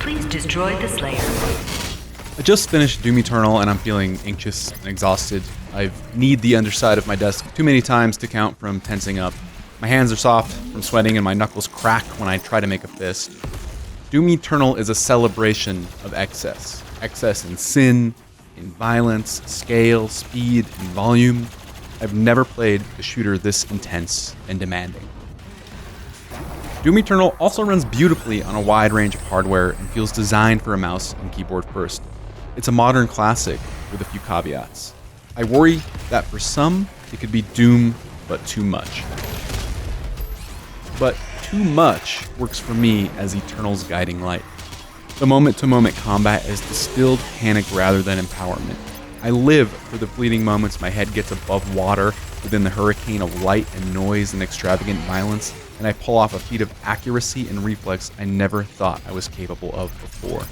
Please destroy the Slayer. I just finished Doom Eternal and I'm feeling anxious and exhausted. I've kneed the underside of my desk too many times to count from tensing up. My hands are soft from sweating and my knuckles crack when I try to make a fist. Doom Eternal is a celebration of excess. Excess in sin, in violence, scale, speed, and volume. I've never played a shooter this intense and demanding. Doom Eternal also runs beautifully on a wide range of hardware and feels designed for a mouse and keyboard first. It's a modern classic with a few caveats. I worry that for some, it could be Doom, but too much. But too much works for me as Eternal's guiding light. The moment-to-moment combat is distilled panic rather than empowerment. I live for the fleeting moments my head gets above water within the hurricane of light and noise and extravagant violence, and I pull off a feat of accuracy and reflex I never thought I was capable of before.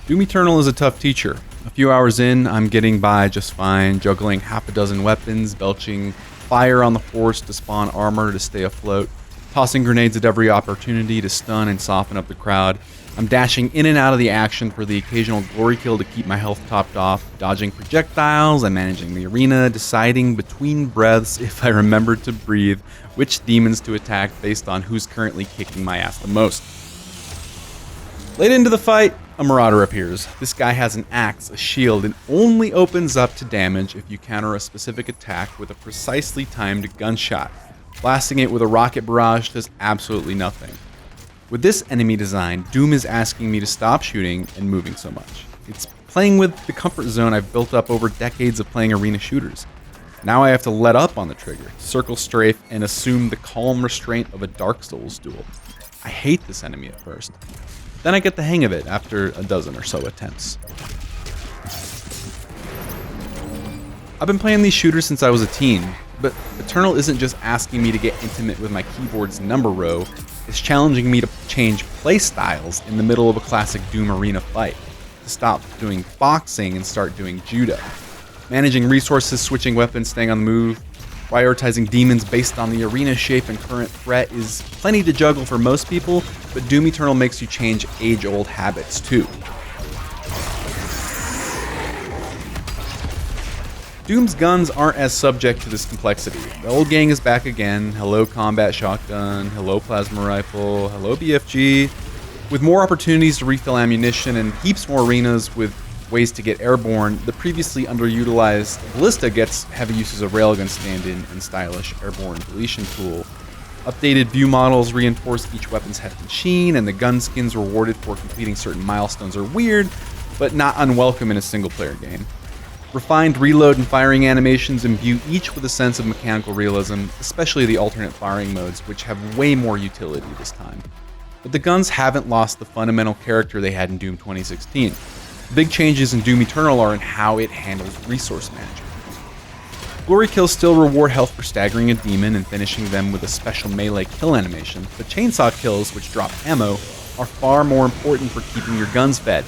Doom Eternal is a tough teacher. A few hours in, I'm getting by just fine, juggling half a dozen weapons, belching fire on the force to spawn armor to stay afloat, tossing grenades at every opportunity to stun and soften up the crowd. I'm dashing in and out of the action for the occasional glory kill to keep my health topped off, dodging projectiles, I'm managing the arena, deciding between breaths if I remember to breathe which demons to attack based on who's currently kicking my ass the most. Late into the fight, a Marauder appears. This guy has an axe, a shield, and only opens up to damage if you counter a specific attack with a precisely timed gunshot. Blasting it with a rocket barrage does absolutely nothing. With this enemy design, Doom is asking me to stop shooting and moving so much. It's playing with the comfort zone I've built up over decades of playing arena shooters. Now I have to let up on the trigger, circle strafe, and assume the calm restraint of a Dark Souls duel. I hate this enemy at first. Then I get the hang of it after a dozen or so attempts. I've been playing these shooters since I was a teen, but Eternal isn't just asking me to get intimate with my keyboard's number row, it's challenging me to change play styles in the middle of a classic Doom arena fight, to stop doing boxing and start doing judo. Managing resources, switching weapons, staying on the move, prioritizing demons based on the arena shape and current threat is plenty to juggle for most people, but Doom Eternal makes you change age-old habits too. Doom's guns aren't as subject to this complexity. The old gang is back again. Hello combat shotgun, hello plasma rifle, hello BFG. With more opportunities to refill ammunition and heaps more arenas with ways to get airborne, the previously underutilized ballista gets heavy uses of railgun stand-in and stylish airborne deletion tool. Updated view models reinforce each weapon's heft and sheen, and the gun skins rewarded for completing certain milestones are weird, but not unwelcome in a single-player game. Refined reload and firing animations imbue each with a sense of mechanical realism, especially the alternate firing modes, which have way more utility this time. But the guns haven't lost the fundamental character they had in Doom 2016. The big changes in Doom Eternal are in how it handles resource management. Glory kills still reward health for staggering a demon and finishing them with a special melee kill animation, but chainsaw kills, which drop ammo, are far more important for keeping your guns fed.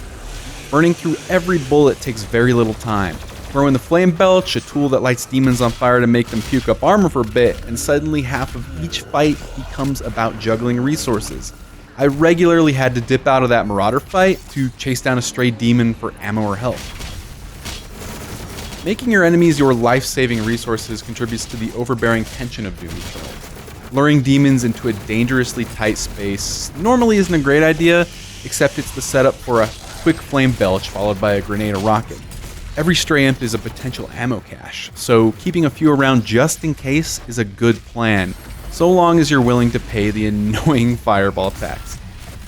Burning through every bullet takes very little time. Throw in the flame belch, a tool that lights demons on fire to make them puke up armor for a bit, and suddenly half of each fight becomes about juggling resources. I regularly had to dip out of that Marauder fight to chase down a stray demon for ammo or health. Making your enemies your life-saving resources contributes to the overbearing tension of Doom Eternal. Luring demons into a dangerously tight space normally isn't a great idea, except it's the setup for a quick flame belch followed by a grenade or rocket. Every stray imp is a potential ammo cache, so keeping a few around just in case is a good plan, so long as you're willing to pay the annoying fireball tax.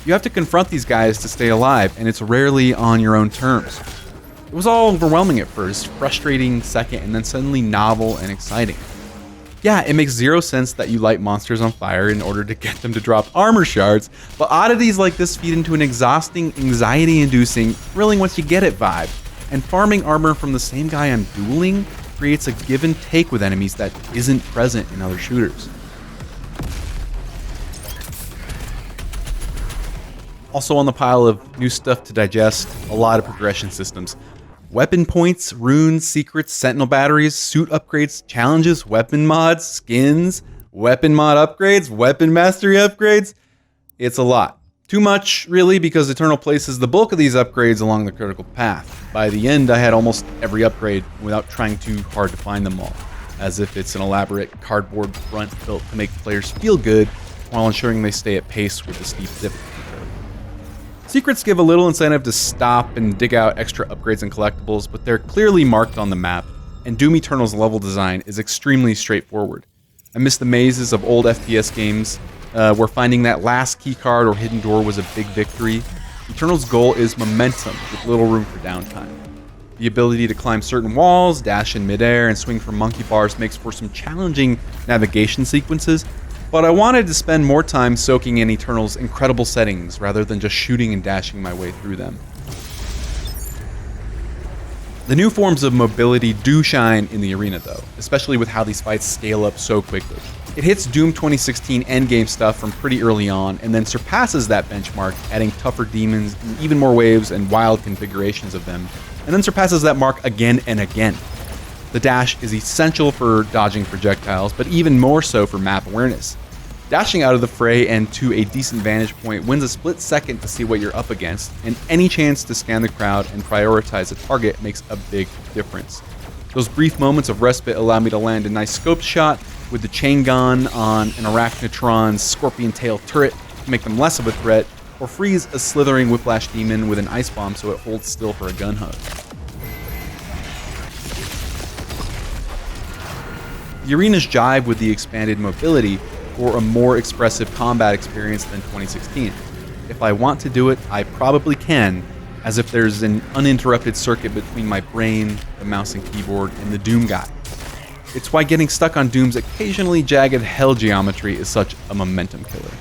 You have to confront these guys to stay alive, and it's rarely on your own terms. It was all overwhelming at first, frustrating second, and then suddenly novel and exciting. Yeah, it makes zero sense that you light monsters on fire in order to get them to drop armor shards, but oddities like this feed into an exhausting, anxiety-inducing, thrilling once you get it vibe. And farming armor from the same guy I'm dueling creates a give and take with enemies that isn't present in other shooters. Also on the pile of new stuff to digest, a lot of progression systems. Weapon points, runes, secrets, sentinel batteries, suit upgrades, challenges, weapon mods, skins, weapon mod upgrades, weapon mastery upgrades. It's a lot. Too much, really, because Eternal places the bulk of these upgrades along the critical path. By the end, I had almost every upgrade without trying too hard to find them all, as if it's an elaborate cardboard front built to make players feel good while ensuring they stay at pace with the steep difficulty curve. Secrets give a little incentive to stop and dig out extra upgrades and collectibles, but they're clearly marked on the map, and Doom Eternal's level design is extremely straightforward. I miss the mazes of old FPS games, where finding that last keycard or hidden door was a big victory. Eternal's goal is momentum, with little room for downtime. The ability to climb certain walls, dash in midair, and swing from monkey bars makes for some challenging navigation sequences, but I wanted to spend more time soaking in Eternal's incredible settings rather than just shooting and dashing my way through them. The new forms of mobility do shine in the arena though, especially with how these fights scale up so quickly. It hits Doom 2016 endgame stuff from pretty early on, and then surpasses that benchmark, adding tougher demons, even more waves and wild configurations of them, and then surpasses that mark again and again. The dash is essential for dodging projectiles, but even more so for map awareness. Dashing out of the fray and to a decent vantage point wins a split second to see what you're up against, and any chance to scan the crowd and prioritize a target makes a big difference. Those brief moments of respite allow me to land a nice scoped shot with the chain gun on an Arachnotron's scorpion tail turret to make them less of a threat, or freeze a slithering whiplash demon with an ice bomb so it holds still for a gun hug. The arenas jive with the expanded mobility for a more expressive combat experience than 2016. If I want to do it, I probably can, as if there's an uninterrupted circuit between my brain, the mouse and keyboard, and the Doom guy. It's why getting stuck on Doom's occasionally jagged hell geometry is such a momentum killer.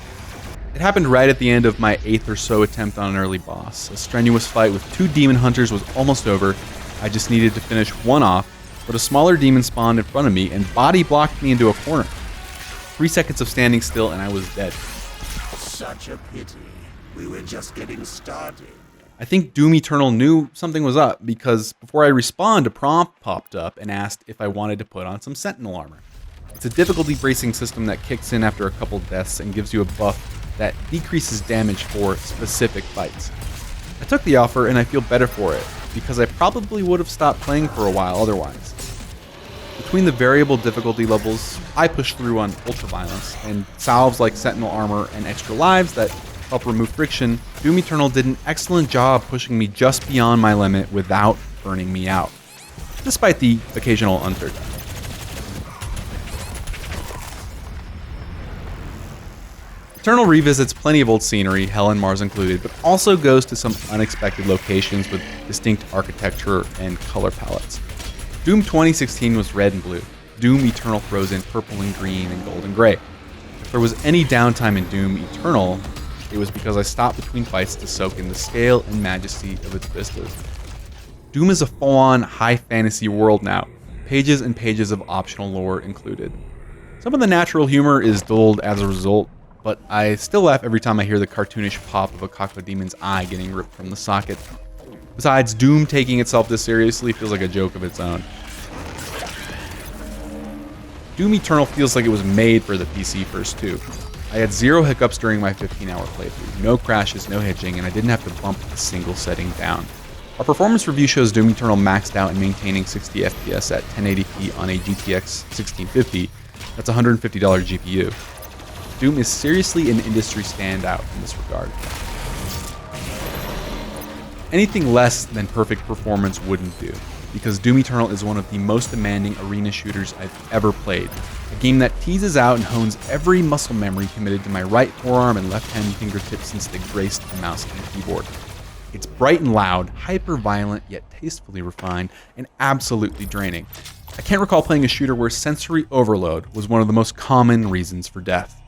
It happened right at the end of my 8th or so attempt on an early boss. A strenuous fight with 2 demon hunters was almost over. I just needed to finish one off, but a smaller demon spawned in front of me and body blocked me into a corner. 3 seconds of standing still and I was dead. Such a pity. We were just getting started. I think Doom Eternal knew something was up, because before I respawned, a prompt popped up and asked if I wanted to put on some Sentinel armor. It's a difficulty bracing system that kicks in after a couple deaths and gives you a buff that decreases damage for specific fights. I took the offer and I feel better for it, because I probably would have stopped playing for a while otherwise. Between the variable difficulty levels, I push through on ultraviolence, and salves like Sentinel armor and extra lives that help remove friction, Doom Eternal did an excellent job pushing me just beyond my limit without burning me out, despite the occasional unfair death. Eternal revisits plenty of old scenery, Hell and Mars included, but also goes to some unexpected locations with distinct architecture and color palettes. Doom 2016 was red and blue. Doom Eternal throws in purple and green and gold and gray. If there was any downtime in Doom Eternal, it was because I stopped between fights to soak in the scale and majesty of its vistas. Doom is a full-on high fantasy world now, pages and pages of optional lore included. Some of the natural humor is dulled as a result, but I still laugh every time I hear the cartoonish pop of a Cacodemons eye getting ripped from the socket. Besides, Doom taking itself this seriously feels like a joke of its own. Doom Eternal feels like it was made for the PC first too. I had 0 hiccups during my 15-hour playthrough, no crashes, no hitching, and I didn't have to bump a single setting down. Our performance review shows Doom Eternal maxed out and maintaining 60 FPS at 1080p on a GTX 1650, that's a $150 GPU. Doom is seriously an industry standout in this regard. Anything less than perfect performance wouldn't do, because Doom Eternal is one of the most demanding arena shooters I've ever played. A game that teases out and hones every muscle memory committed to my right forearm and left hand fingertips since they graced the mouse and keyboard. It's bright and loud, hyper-violent, yet tastefully refined, and absolutely draining. I can't recall playing a shooter where sensory overload was one of the most common reasons for death.